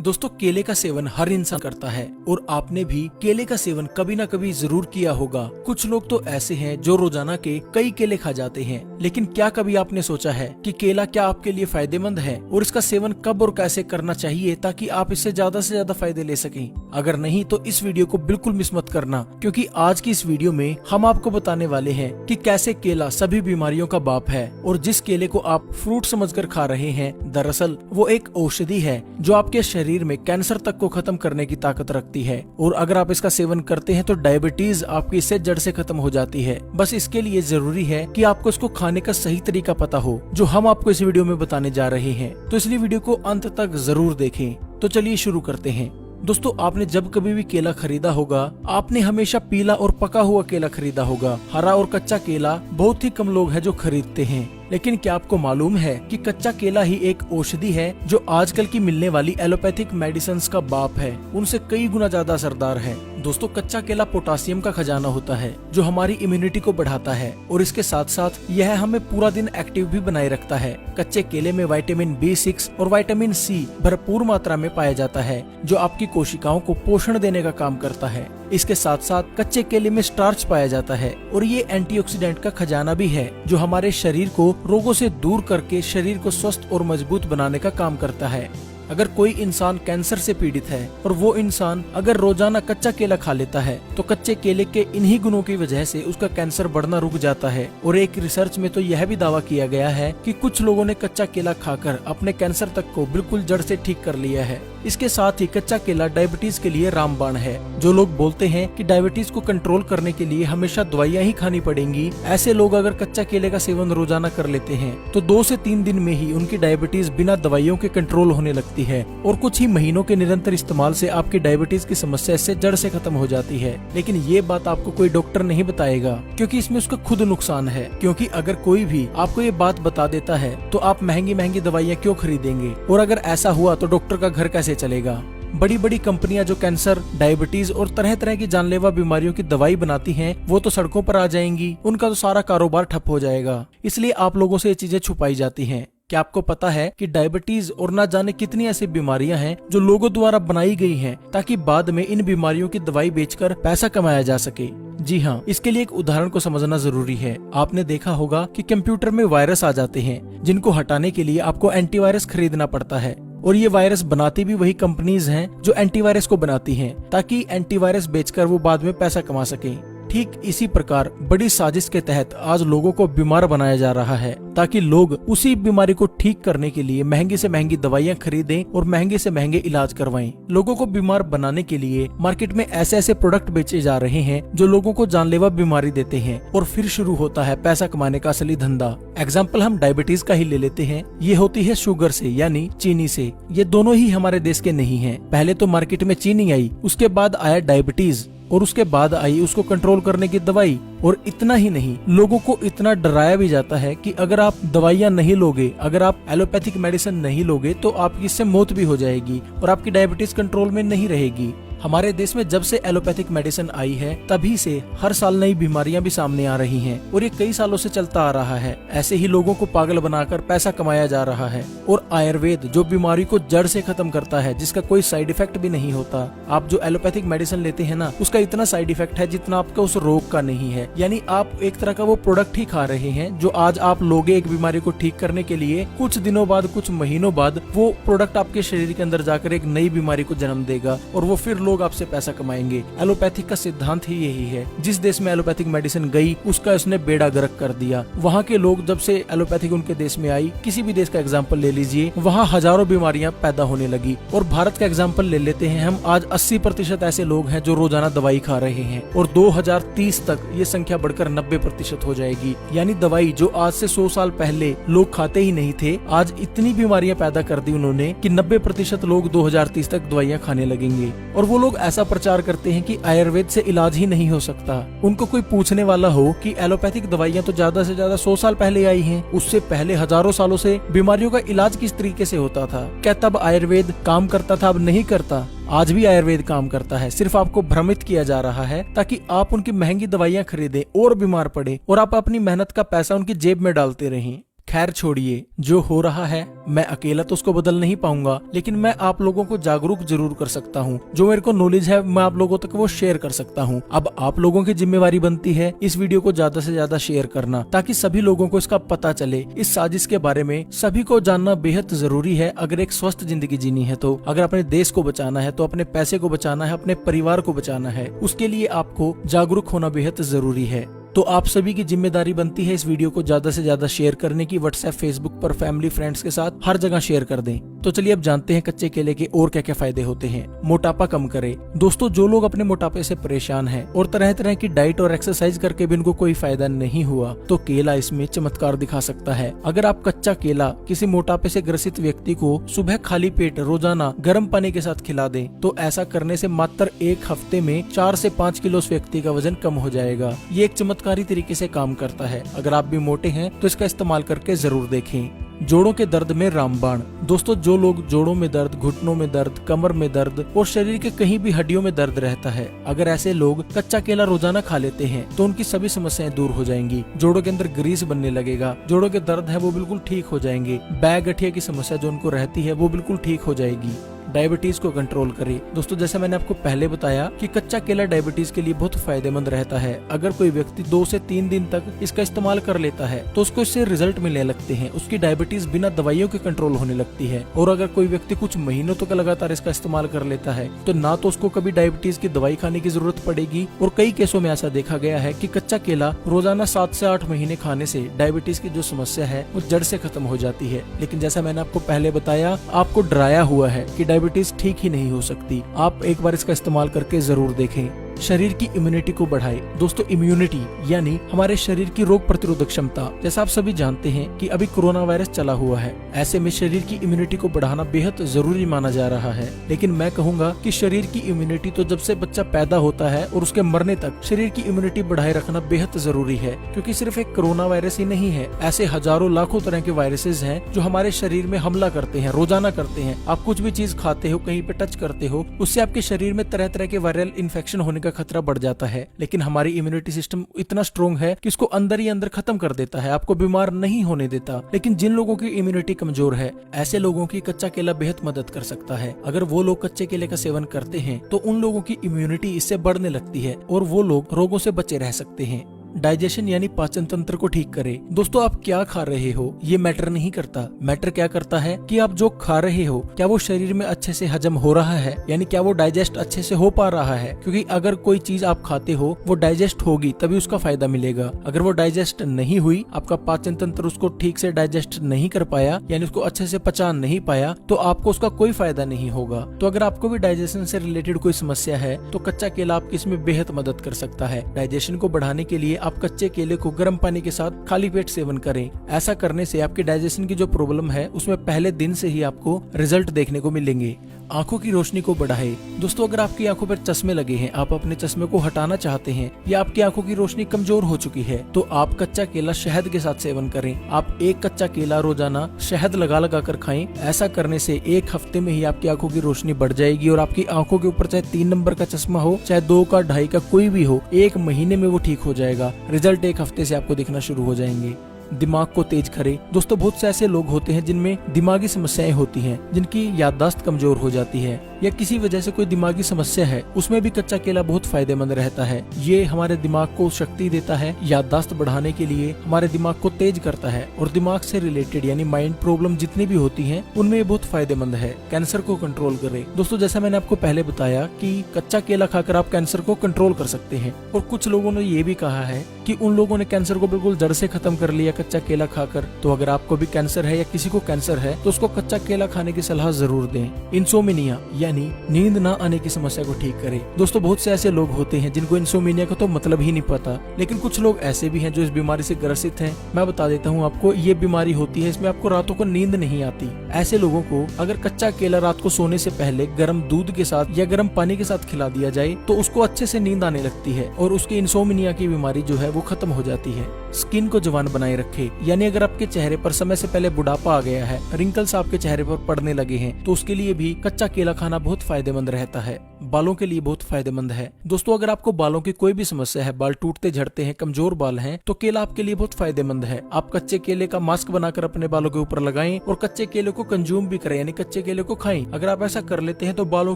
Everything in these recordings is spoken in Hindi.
दोस्तों केले का सेवन हर इंसान करता है और आपने भी केले का सेवन कभी ना कभी जरूर किया होगा। कुछ लोग तो ऐसे हैं जो रोजाना के कई केले खा जाते हैं, लेकिन क्या कभी आपने सोचा है कि केला क्या आपके लिए फायदेमंद है और इसका सेवन कब और कैसे करना चाहिए ताकि आप इससे ज्यादा से ज्यादा फायदे ले सकें। अगर नहीं तो इस वीडियो को बिल्कुल मिस मत करना, क्योंकि आज की इस वीडियो में हम आपको बताने वाले हैं कि कैसे केला सभी बीमारियों का बाप है और जिस केले को आप फ्रूट समझकर खा रहे हैं दरअसल वो एक औषधि है जो आपके शरीर में कैंसर तक को खत्म करने की ताकत रखती है। और अगर आप इसका सेवन करते हैं तो डायबिटीज आपकी इससे जड़ से खत्म हो जाती है। बस इसके लिए जरूरी है कि आपको इसको खाने का सही तरीका पता हो, जो हम आपको इस वीडियो में बताने जा रहे हैं। तो इसलिए वीडियो को अंत तक जरूर देखें। तो चलिए शुरू करते हैं। दोस्तों आपने जब कभी भी केला खरीदा होगा, आपने हमेशा पीला और पका हुआ केला खरीदा होगा। हरा और कच्चा केला बहुत ही कम लोग हैं जो खरीदते हैं। लेकिन क्या आपको मालूम है कि कच्चा केला ही एक औषधि है जो आजकल की मिलने वाली एलोपैथिक मेडिसिन का बाप है, उनसे कई गुना ज्यादा असरदार है। दोस्तों कच्चा केला पोटासियम का खजाना होता है जो हमारी इम्यूनिटी को बढ़ाता है और इसके साथ साथ यह हमें पूरा दिन एक्टिव भी बनाए रखता है। कच्चे केले में विटामिन B6 और विटामिन C भरपूर मात्रा में पाया जाता है जो आपकी कोशिकाओं को पोषण देने का काम करता है। इसके साथ साथ कच्चे केले में स्टार्च पाया जाता है और ये एंटीऑक्सीडेंट का खजाना भी है जो हमारे शरीर को रोगों से दूर करके शरीर को स्वस्थ और मजबूत बनाने का काम करता है। अगर कोई इंसान कैंसर से पीड़ित है और वो इंसान अगर रोजाना कच्चा केला खा लेता है तो कच्चे केले के इन्हीं गुणों की वजह से उसका कैंसर बढ़ना रुक जाता है। और एक रिसर्च में तो यह भी दावा किया गया है कि कुछ लोगों ने कच्चा केला खाकर अपने कैंसर तक को बिल्कुल जड़ से ठीक कर लिया है। इसके साथ ही कच्चा केला डायबिटीज के लिए रामबाण है। जो लोग बोलते हैं कि डायबिटीज को कंट्रोल करने के लिए हमेशा दवाइयां ही खानी पड़ेंगी, ऐसे लोग अगर कच्चा केले का सेवन रोजाना कर लेते हैं तो 2 से 3 दिन में ही उनकी डायबिटीज बिना दवाइयों के कंट्रोल होने लगती है और कुछ ही महीनों के निरंतर इस्तेमाल से आपकी डायबिटीज की समस्या इससे जड़ से खत्म हो जाती है। लेकिन ये बात आपको कोई डॉक्टर नहीं बताएगा, क्योंकि इसमें उसका खुद नुकसान है। क्योंकि अगर कोई भी आपको ये बात बता देता है तो आप महंगी महंगी दवाइयाँ क्यों खरीदेंगे, और अगर ऐसा हुआ तो डॉक्टर का घर कैसे चलेगा। बड़ी बड़ी कंपनियां जो कैंसर, डायबिटीज और तरह तरह की जानलेवा बीमारियों की दवाई बनाती हैं, वो तो सड़कों पर आ जाएंगी, उनका तो सारा कारोबार ठप हो जाएगा। इसलिए आप लोगों से ये चीजें छुपाई जाती हैं। क्या आपको पता है कि डायबिटीज और ना जाने कितनी ऐसी बीमारियां हैं जो लोगों द्वारा बनाई गई हैं ताकि बाद में इन बीमारियों की दवाई बेचकर पैसा कमाया जा सके। जी हाँ, इसके लिए एक उदाहरण को समझना जरूरी है। आपने देखा होगा कि कंप्यूटर में वायरस आ जाते हैं जिनको हटाने के लिए आपको एंटीवायरस खरीदना पड़ता है, और ये वायरस बनाती भी वही कंपनीज हैं जो एंटीवायरस को बनाती हैं ताकि एंटीवायरस बेचकर वो बाद में पैसा कमा सकें। ठीक इसी प्रकार बड़ी साजिश के तहत आज लोगों को बीमार बनाया जा रहा है ताकि लोग उसी बीमारी को ठीक करने के लिए महंगी से महंगी दवाइयां खरीदें और महंगे से महंगे इलाज करवाएं। लोगों को बीमार बनाने के लिए मार्केट में ऐसे ऐसे प्रोडक्ट बेचे जा रहे हैं जो लोगों को जानलेवा बीमारी देते हैं, और फिर शुरू होता है पैसा कमाने का असली धंधा। एग्जाम्पल हम डायबिटीज का ही ले लेते हैं। ये होती है शुगर से यानी चीनी से। ये दोनों ही हमारे देश के नहीं है। पहले तो मार्केट में चीनी आई, उसके बाद आया डायबिटीज और उसके बाद आई उसको कंट्रोल करने की दवाई। और इतना ही नहीं, लोगों को इतना डराया भी जाता है कि अगर आप दवाइयां नहीं लोगे, अगर आप एलोपैथिक मेडिसिन नहीं लोगे तो आपकी इससे मौत भी हो जाएगी और आपकी डायबिटीज कंट्रोल में नहीं रहेगी। हमारे देश में जब से एलोपैथिक मेडिसिन आई है तभी से हर साल नई बीमारियां भी सामने आ रही हैं और ये कई सालों से चलता आ रहा है। ऐसे ही लोगों को पागल बनाकर पैसा कमाया जा रहा है। और आयुर्वेद जो बीमारी को जड़ से खत्म करता है, जिसका कोई साइड इफेक्ट भी नहीं होता। आप जो एलोपैथिक मेडिसिन लेते हैं ना, उसका इतना साइड इफेक्ट है जितना आपका उस रोग का नहीं है। यानी आप एक तरह का वो प्रोडक्ट ही खा रहे हैं जो आज आप लोगे एक बीमारी को ठीक करने के लिए, कुछ दिनों बाद, कुछ महीनों बाद वो प्रोडक्ट आपके शरीर के अंदर जाकर एक नई बीमारी को जन्म देगा और वो फिर लोग आपसे पैसा कमाएंगे। एलोपैथिक का सिद्धांत ही यही है। जिस देश में एलोपैथिक मेडिसिन गई उसका इसने बेड़ा गर्क कर दिया। वहाँ के लोग जब से एलोपैथिक उनके देश में आई, किसी भी देश का एग्जाम्पल ले लीजिए, वहाँ हजारों बीमारियां पैदा होने लगी। और भारत का एग्जाम्पल ले लेते हैं हम, आज 80% ऐसे लोग हैं जो रोजाना दवाई खा रहे हैं और 2030 तक ये संख्या बढ़कर 90% हो जाएगी। यानी दवाई जो आज से 100 साल पहले लोग खाते ही नहीं थे, आज इतनी बीमारियां पैदा कर दी उन्होंने कि 90% लोग 2030 तक दवाइयां खाने लगेंगे। और वो लोग ऐसा प्रचार करते हैं कि आयुर्वेद से इलाज ही नहीं हो सकता। उनको कोई पूछने वाला हो कि एलोपैथिक दवाइयां तो ज्यादा से ज्यादा 100 साल पहले आई हैं, उससे पहले हजारों सालों से बीमारियों का इलाज किस तरीके से होता था? क्या तब आयुर्वेद काम करता था? अब नहीं करता। आज भी आयुर्वेद काम करता है, सिर्फ आपको भ्रमित किया जा रहा है ताकि आप उनकी महंगी दवाइयां खरीदें और बीमार पड़े और आप अपनी मेहनत का पैसा उनकी जेब में डालते रहें। खैर छोड़िए, जो हो रहा है मैं अकेला तो उसको बदल नहीं पाऊंगा, लेकिन मैं आप लोगों को जागरूक जरूर कर सकता हूँ। जो मेरे को नॉलेज है मैं आप लोगों तक वो शेयर कर सकता हूँ। अब आप लोगों की जिम्मेवारी बनती है इस वीडियो को ज्यादा से ज्यादा शेयर करना, ताकि सभी लोगों को इसका पता चले। इस साजिश के बारे में सभी को जानना बेहद जरूरी है अगर एक स्वस्थ जिंदगी जीनी है तो। अगर अपने देश को बचाना है तो अपने पैसे को बचाना है, अपने परिवार को बचाना है, उसके लिए आपको जागरूक होना बेहद जरूरी है। तो आप सभी की जिम्मेदारी बनती है इस वीडियो को ज्यादा से ज्यादा शेयर करने की। व्हाट्सएप, फेसबुक पर, फैमिली, फ्रेंड्स के साथ हर जगह शेयर कर दें। तो चलिए अब जानते हैं कच्चे केले के और क्या क्या फायदे होते हैं। मोटापा कम करे। दोस्तों, जो लोग अपने मोटापे से परेशान हैं और तरह तरह की डाइट और एक्सरसाइज करके भी उनको कोई फायदा नहीं हुआ, तो केला इसमें चमत्कार दिखा सकता है। अगर आप कच्चा केला किसी मोटापे से ग्रसित व्यक्ति को सुबह खाली पेट रोजाना गर्म पानी के साथ खिला दें, तो ऐसा करने से मात्र 1 हफ्ते में 4 से 5 किलो उस व्यक्ति का वजन कम हो जाएगा। ये एक चमत्कारी तरीके से काम करता है। अगर आप भी मोटे हैं तो इसका इस्तेमाल करके जरूर देखें। जोड़ों के दर्द में रामबाण। दोस्तों, जो लोग जोड़ों में दर्द, घुटनों में दर्द, कमर में दर्द और शरीर के कहीं भी हड्डियों में दर्द रहता है, अगर ऐसे लोग कच्चा केला रोजाना खा लेते हैं तो उनकी सभी समस्याएं दूर हो जाएंगी। जोड़ों के अंदर ग्रीस बनने लगेगा, जोड़ों के दर्द है वो बिल्कुल ठीक हो जाएंगे, बैक गठिया की समस्या जो उनको रहती है वो बिल्कुल ठीक हो जाएगी। डायबिटीज को कंट्रोल करे। दोस्तों, जैसे मैंने आपको पहले बताया कि कच्चा केला डायबिटीज के लिए बहुत फायदेमंद रहता है। अगर कोई व्यक्ति 2 से 3 दिन तक इसका इस्तेमाल कर लेता है तो उसको इससे रिजल्ट मिलने लगते हैं। उसकी डायबिटीज बिना दवाइयों के कंट्रोल होने लगती है। और अगर कोई व्यक्ति कुछ महीनों तक लगातार इसका इस्तेमाल कर लेता है तो ना तो उसको कभी डायबिटीज की दवाई खाने की जरूरत पड़ेगी, और कई केसों में ऐसा देखा गया है कि कच्चा केला रोजाना 7 से 8 महीने खाने से डायबिटीज की जो समस्या है वो जड़ से खत्म हो जाती है। लेकिन जैसा मैंने आपको पहले बताया, आपको डराया हुआ है कि डायबिटीज ठीक ही नहीं हो सकती। आप एक बार इसका इस्तेमाल करके जरूर देखें। शरीर की इम्यूनिटी को बढ़ाए। दोस्तों, इम्यूनिटी यानी हमारे शरीर की रोग प्रतिरोधक क्षमता। जैसा आप सभी जानते हैं कि अभी कोरोना वायरस चला हुआ है, ऐसे में शरीर की इम्यूनिटी को बढ़ाना बेहद जरूरी माना जा रहा है। लेकिन मैं कहूंगा कि शरीर की इम्यूनिटी तो जब से बच्चा पैदा होता है और उसके मरने तक शरीर की इम्यूनिटी बढ़ाए रखना बेहद जरूरी है, क्योंकि सिर्फ एक कोरोना वायरस ही नहीं है, ऐसे हजारों लाखों तरह के वायरसेस हैं जो हमारे शरीर में हमला करते हैं, रोजाना करते हैं। आप कुछ भी चीज खाते हो, कहीं पे टच करते हो, उससे आपके शरीर में तरह तरह के वायरल इन्फेक्शन होने का खतरा बढ़ जाता है। लेकिन हमारी इम्यूनिटी सिस्टम इतना स्ट्रॉन्ग है कि इसको अंदर ही अंदर खत्म कर देता है, आपको बीमार नहीं होने देता। लेकिन जिन लोगों की इम्यूनिटी कमजोर है, ऐसे लोगों की कच्चा केला बेहद मदद कर सकता है। अगर वो लोग कच्चे केले का सेवन करते हैं तो उन लोगों की इम्यूनिटी इससे बढ़ने लगती है और वो लोग रोगों से बचे रह सकते हैं। डाइजेशन यानी पाचन तंत्र को ठीक करे। दोस्तों, आप क्या खा रहे हो ये मैटर नहीं करता। मैटर क्या करता है कि आप जो खा रहे हो क्या वो शरीर में अच्छे से हजम हो रहा है, यानी क्या वो डाइजेस्ट अच्छे से हो पा रहा है। क्योंकि अगर कोई चीज आप खाते हो वो डाइजेस्ट होगी तभी उसका फायदा मिलेगा। अगर वो डाइजेस्ट नहीं हुई, आपका पाचन तंत्र उसको ठीक से डाइजेस्ट नहीं कर पाया, यानी उसको अच्छे से पचा नहीं पाया, तो आपको उसका कोई फायदा नहीं होगा। तो अगर आपको भी डाइजेशन से रिलेटेड कोई समस्या है तो कच्चा केला आपकी इसमें बेहद मदद कर सकता है। डाइजेशन को बढ़ाने के लिए आप कच्चे केले को गर्म पानी के साथ खाली पेट सेवन करें। ऐसा करने से आपके डाइजेशन की जो प्रॉब्लम है उसमें पहले दिन से ही आपको रिजल्ट देखने को मिलेंगे। आंखों की रोशनी को बढ़ाए। दोस्तों, अगर आपकी आंखों पर चश्मे लगे हैं, आप अपने चश्मे को हटाना चाहते हैं या आपकी आंखों की रोशनी कमजोर हो चुकी है, तो आप कच्चा केला शहद के साथ सेवन करें। आप 1 कच्चा केला रोजाना शहद लगा लगा कर खाएं। ऐसा करने से 1 हफ्ते में ही आपकी आंखों की रोशनी बढ़ जाएगी और आपकी आंखों के ऊपर चाहे 3 नंबर का चश्मा हो, चाहे 2 का, 2.5 का, कोई भी हो, 1 महीने में वो ठीक हो जाएगा। रिजल्ट 1 हफ्ते से आपको दिखना शुरू हो जाएंगे। दिमाग को तेज करे। दोस्तों, बहुत से ऐसे लोग होते हैं जिनमें दिमागी समस्याएं होती हैं, जिनकी याददाश्त कमजोर हो जाती है या किसी वजह से कोई दिमागी समस्या है, उसमें भी कच्चा केला बहुत फायदेमंद रहता है। ये हमारे दिमाग को शक्ति देता है, याददाश्त बढ़ाने के लिए हमारे दिमाग को तेज करता है और दिमाग से रिलेटेड यानी माइंड प्रॉब्लम जितनी भी होती हैं उनमें ये बहुत फायदेमंद है। कैंसर को कंट्रोल करे। दोस्तों, जैसा मैंने आपको पहले बताया कि कच्चा केला खाकर आप कैंसर को कंट्रोल कर सकते हैं, और कुछ लोगों ने ये भी कहा है कि उन लोगों ने कैंसर को बिल्कुल जड़ से खत्म कर लिया कच्चा केला खाकर। तो अगर आपको भी कैंसर है या किसी को कैंसर है तो उसको कच्चा केला खाने की सलाह जरूर दें। इंसोमिनिया यानी नींद ना आने की समस्या को ठीक करे। दोस्तों, बहुत से ऐसे लोग होते हैं जिनको इंसोमिनिया का तो मतलब ही नहीं पता, लेकिन कुछ लोग ऐसे भी हैं जो इस बीमारी से ग्रसित हैं। मैं बता देता हूँ आपको, ये बीमारी होती है, इसमें आपको रातों को नींद नहीं आती। ऐसे लोगों को अगर कच्चा केला रात को सोने से पहले गर्म दूध के साथ या गर्म पानी के साथ खिला दिया जाए तो उसको अच्छे से नींद आने लगती है और उसकी इंसोमिनिया की बीमारी जो है वो खत्म हो जाती है। स्किन को जवान बनाए रखे, यानी अगर आपके चेहरे पर समय से पहले बुढ़ापा आ गया है, रिंकल्स आपके चेहरे पर पड़ने लगे हैं, तो उसके लिए भी कच्चा केला खाना बहुत फायदेमंद रहता है। बालों के लिए बहुत फायदेमंद है। दोस्तों अगर आपको बालों की कोई भी समस्या है, बाल टूटते झड़ते हैं, कमजोर बाल हैं, तो केला आपके लिए बहुत फायदेमंद है। आप कच्चे केले का मास्क बनाकर अपने बालों के ऊपर लगाएं और कच्चे केले को कंज्यूम भी करें, यानी कच्चे केले को खाएं। अगर आप ऐसा कर लेते हैं तो बालों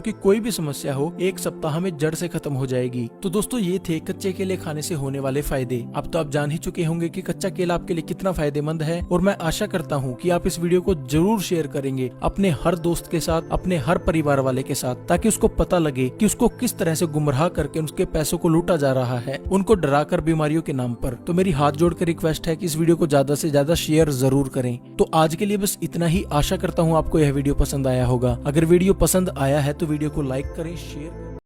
की कोई भी समस्या हो 1 सप्ताह में जड़ से खत्म हो जाएगी। तो दोस्तों ये थे कच्चे केले खाने से होने वाले फायदे। अब तो आप जान ही चुके होंगे कि कच्चा केला आपके लिए कितना फायदेमंद है, और मैं आशा करता हूँ कि आप इस वीडियो को जरूर शेयर करेंगे अपने हर दोस्त के साथ, अपने हर परिवार वाले के साथ, ताकि उसको पता लगे कि उसको किस तरह से गुमराह करके उसके पैसों को लूटा जा रहा है, उनको डराकर बीमारियों के नाम पर। तो मेरी हाथ जोड़कर रिक्वेस्ट है कि इस वीडियो को ज्यादा से ज्यादा शेयर जरूर करें। तो आज के लिए बस इतना ही। आशा करता हूँ आपको यह वीडियो पसंद आया होगा। अगर वीडियो पसंद आया है तो वीडियो को लाइक करें, शेयर करें।